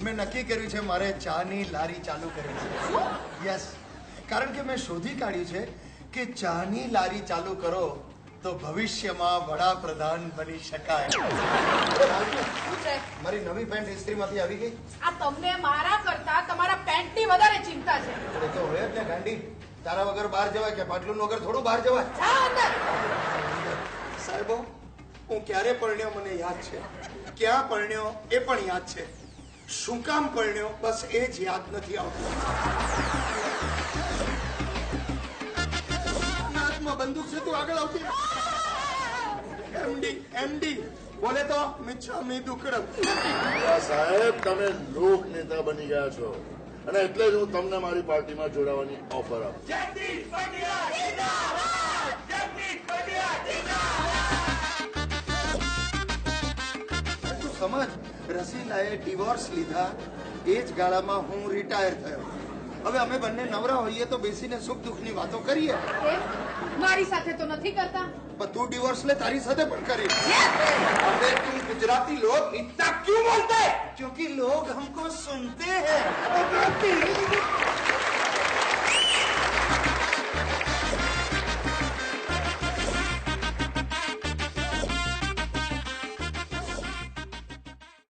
મેં નક્કી કર્યું છે મારે ચાની લારી ચાલુ કરવી છે. યસ, કારણ કે મેં શોધી કાઢ્યું છે કે ચાની લારી ચાલુ કરો તો ભવિષ્યમાં વડાપ્રધાન બની શકાય. મારી નવી પેન્ટ ઇસ્ત્રીમાંથી આવી ગઈ. આ તમને મારા કરતા તમારા પેન્ટની વધારે ચિંતા છે. એ તો હવે એટલે ગાંડી, તારા વગર બહાર જવાય કે પાટલું વગર થોડું બહાર જવાય? જા અંદર. સાહેબો, હું ક્યારે પરણ્યો મને યાદ છે, ક્યાં પરણ્યો એ પણ યાદ છે, શું કામ પરણ્યો બસ એ જ યાદ નથી આવતું. હાથમાં બંદૂક છે, તું આગળ આવતી. એમડી બોલે તો મિચ્છામી દુક્કડમ. સાહેબ, તમે લોક નેતા બની ગયા છો અને એટલે જ હું તમને મારી પાર્ટીમાં જોડાવાની ઓફર આપું. તું સમજ, રસીલાએ ડિવોર્સ લીધા એ જ ગાળામાં હું રિટાયર થયો. હવે અમે બંને નવરા હોઈએ તો બેસીને સુખ દુઃખની વાતો કરીએ. કેમ? મારી સાથે તો નથી કરતા. પણ તું ડિવોર્સ લે, તારી સાથે પણ કરી. अबे तुम गुजराती लोग इतना क्यों बोलते हैं? क्योंकि लोग हमको सुनते हैं.